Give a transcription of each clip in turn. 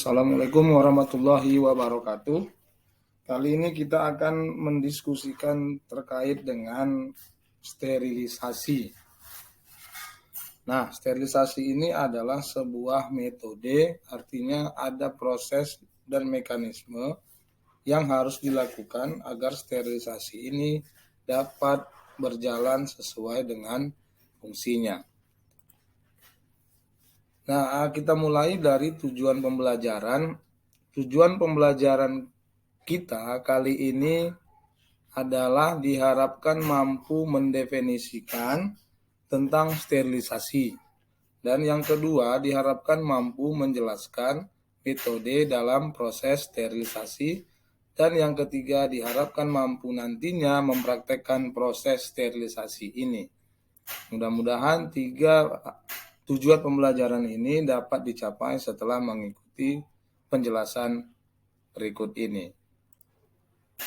Assalamualaikum warahmatullahi wabarakatuh. Kali ini kita akan mendiskusikan terkait dengan sterilisasi. Nah, sterilisasi ini adalah sebuah metode, artinya ada proses dan mekanisme yang harus dilakukan agar sterilisasi ini dapat berjalan sesuai dengan fungsinya. Nah, kita mulai dari tujuan pembelajaran. Tujuan pembelajaran kita kali ini adalah diharapkan mampu mendefinisikan tentang sterilisasi. Dan yang kedua, diharapkan mampu menjelaskan metode dalam proses sterilisasi. Dan yang ketiga, diharapkan mampu nantinya mempraktekkan proses sterilisasi ini. Mudah-mudahan tujuan pembelajaran ini dapat dicapai setelah mengikuti penjelasan berikut ini.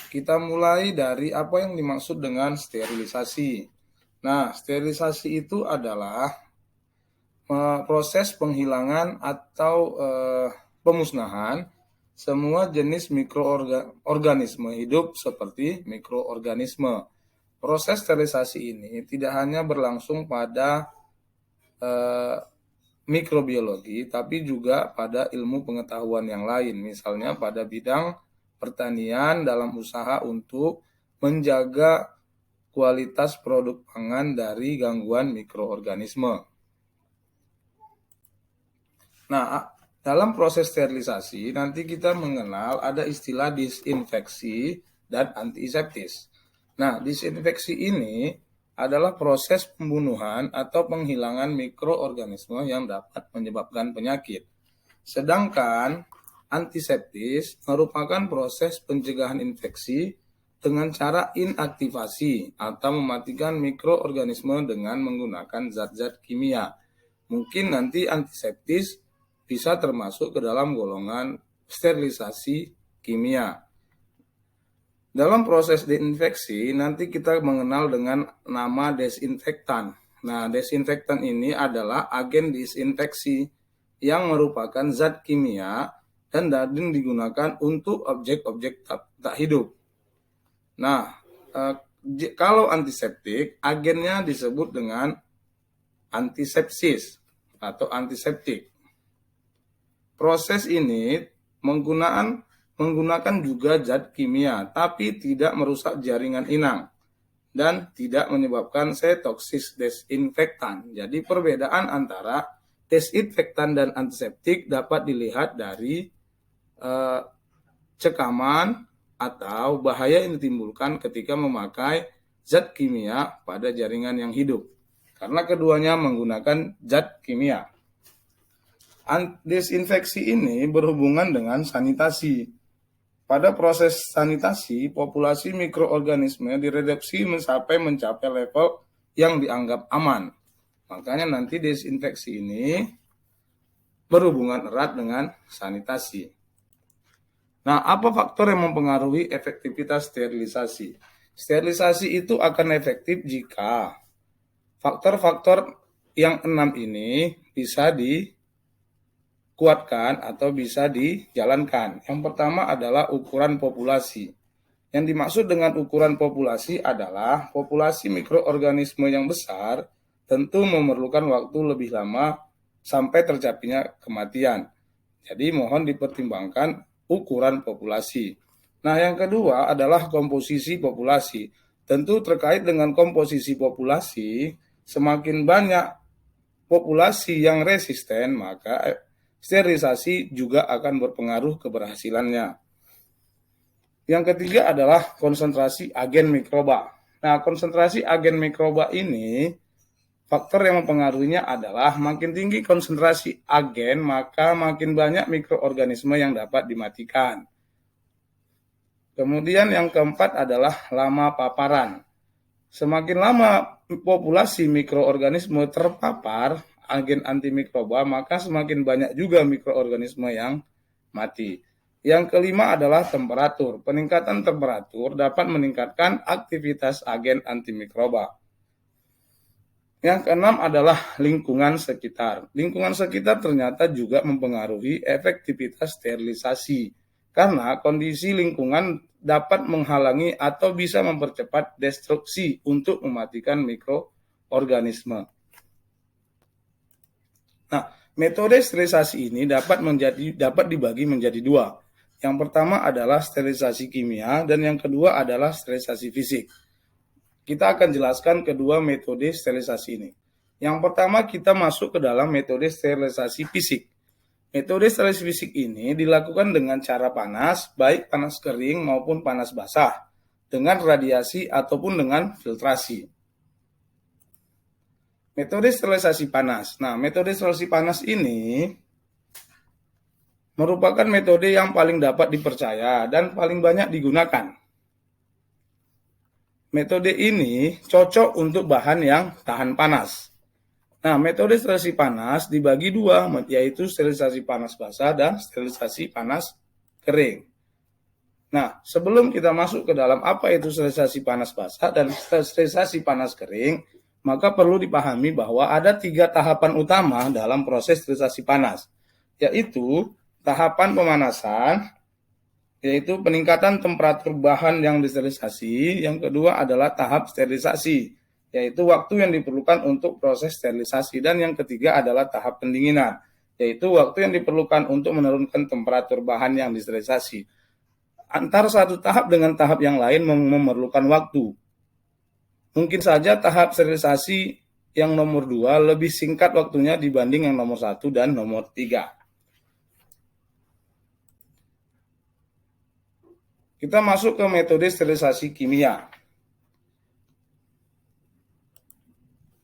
Kita mulai dari apa yang dimaksud dengan sterilisasi. Nah, sterilisasi itu adalah proses penghilangan atau pemusnahan semua jenis mikroorganisme hidup seperti mikroorganisme. Proses sterilisasi ini tidak hanya berlangsung pada mikrobiologi, tapi juga pada ilmu pengetahuan yang lain, misalnya pada bidang pertanian dalam usaha untuk menjaga kualitas produk pangan dari gangguan mikroorganisme. Nah, dalam proses sterilisasi nanti kita mengenal ada istilah disinfeksi dan antiseptis. Nah, disinfeksi ini adalah proses pembunuhan atau penghilangan mikroorganisme yang dapat menyebabkan penyakit. Sedangkan antiseptis merupakan proses pencegahan infeksi dengan cara inaktivasi atau mematikan mikroorganisme dengan menggunakan zat-zat kimia. Mungkin nanti antiseptis bisa termasuk ke dalam golongan sterilisasi kimia. Dalam proses desinfeksi, nanti kita mengenal dengan nama desinfektan. Nah, desinfektan ini adalah agen disinfeksi yang merupakan zat kimia dan dadin digunakan untuk objek-objek tak hidup. Nah, kalau antiseptik, agennya disebut dengan antisepsis atau antiseptik. Proses ini menggunakan juga zat kimia, tapi tidak merusak jaringan inang dan tidak menyebabkan setoksis desinfektan. Jadi perbedaan antara desinfektan dan antiseptik dapat dilihat dari cekaman atau bahaya yang ditimbulkan ketika memakai zat kimia pada jaringan yang hidup. Karena keduanya menggunakan zat kimia. Desinfeksi ini berhubungan dengan sanitasi. Pada proses sanitasi, populasi mikroorganisme direduksi mencapai level yang dianggap aman. Makanya nanti desinfeksi ini berhubungan erat dengan sanitasi. Nah, apa faktor yang mempengaruhi efektivitas sterilisasi? Sterilisasi itu akan efektif jika faktor-faktor yang 6 ini bisa dikuatkan atau bisa dijalankan. Yang pertama adalah ukuran populasi. Yang dimaksud dengan ukuran populasi adalah populasi mikroorganisme yang besar tentu memerlukan waktu lebih lama sampai tercapainya kematian. Jadi mohon dipertimbangkan ukuran populasi. Nah, yang kedua adalah komposisi populasi. Tentu terkait dengan komposisi populasi, semakin banyak populasi yang resisten, maka sterilisasi juga akan berpengaruh keberhasilannya. Yang ketiga adalah konsentrasi agen mikroba. Nah, konsentrasi agen mikroba ini, faktor yang mempengaruhinya adalah makin tinggi konsentrasi agen, maka makin banyak mikroorganisme yang dapat dimatikan. Kemudian yang keempat adalah lama paparan. Semakin lama populasi mikroorganisme terpapar agen antimikroba, maka semakin banyak juga mikroorganisme yang mati. Yang kelima adalah temperatur. Peningkatan temperatur dapat meningkatkan aktivitas agen antimikroba. Yang keenam adalah lingkungan sekitar. Lingkungan sekitar ternyata juga mempengaruhi efektivitas sterilisasi, karena kondisi lingkungan dapat menghalangi atau bisa mempercepat destruksi untuk mematikan mikroorganisme. Nah, metode sterilisasi ini dapat dibagi menjadi dua. Yang pertama adalah sterilisasi kimia dan yang kedua adalah sterilisasi fisik. Kita akan jelaskan kedua metode sterilisasi ini. Yang pertama kita masuk ke dalam metode sterilisasi fisik. Metode sterilisasi fisik ini dilakukan dengan cara panas, baik panas kering maupun panas basah, dengan radiasi ataupun dengan filtrasi. Metode sterilisasi panas. Nah, metode sterilisasi panas ini merupakan metode yang paling dapat dipercaya dan paling banyak digunakan. Metode ini cocok untuk bahan yang tahan panas. Nah, metode sterilisasi panas dibagi dua, yaitu sterilisasi panas basah dan sterilisasi panas kering. Nah, sebelum kita masuk ke dalam apa itu sterilisasi panas basah dan sterilisasi panas kering, maka perlu dipahami bahwa ada 3 tahapan utama dalam proses sterilisasi panas, yaitu tahapan pemanasan, yaitu peningkatan temperatur bahan yang disterilisasi. Yang kedua adalah tahap sterilisasi, yaitu waktu yang diperlukan untuk proses sterilisasi. Dan yang ketiga adalah tahap pendinginan, yaitu waktu yang diperlukan untuk menurunkan temperatur bahan yang disterilisasi. Antara satu tahap dengan tahap yang lain memerlukan waktu. Mungkin saja tahap sterilisasi yang nomor 2 lebih singkat waktunya dibanding yang nomor 1 dan nomor 3. Kita masuk ke metode sterilisasi kimia.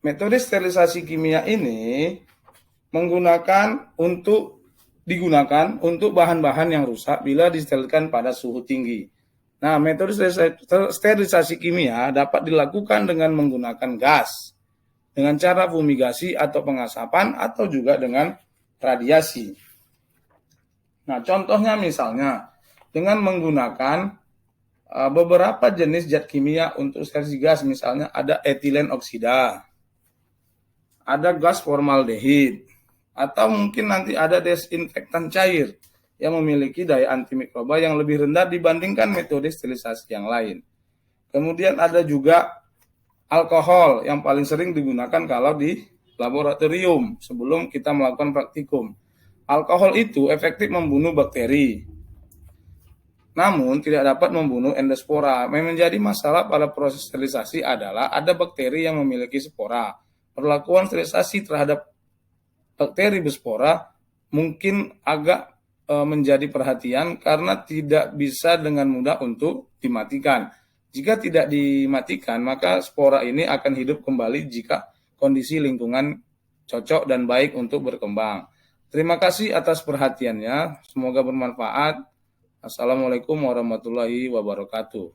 Metode sterilisasi kimia ini digunakan untuk bahan-bahan yang rusak bila disterilkan pada suhu tinggi. Nah, metode sterilisasi kimia dapat dilakukan dengan menggunakan gas, dengan cara fumigasi atau pengasapan, atau juga dengan radiasi. Nah, contohnya misalnya dengan menggunakan beberapa jenis zat kimia untuk sterilisasi gas, misalnya ada etilen oksida, ada gas formaldehid, atau mungkin nanti ada desinfektan cair yang memiliki daya antimikroba yang lebih rendah dibandingkan metode sterilisasi yang lain. Kemudian ada juga alkohol yang paling sering digunakan kalau di laboratorium sebelum kita melakukan praktikum. Alkohol itu efektif membunuh bakteri, namun tidak dapat membunuh endospora. Yang menjadi masalah pada proses sterilisasi adalah ada bakteri yang memiliki spora. Perlakuan sterilisasi terhadap bakteri berspora mungkin agak menjadi perhatian karena tidak bisa dengan mudah untuk dimatikan. Jika tidak dimatikan, maka spora ini akan hidup kembali jika kondisi lingkungan cocok dan baik untuk berkembang. Terima kasih atas perhatiannya. Semoga bermanfaat. Assalamualaikum warahmatullahi wabarakatuh.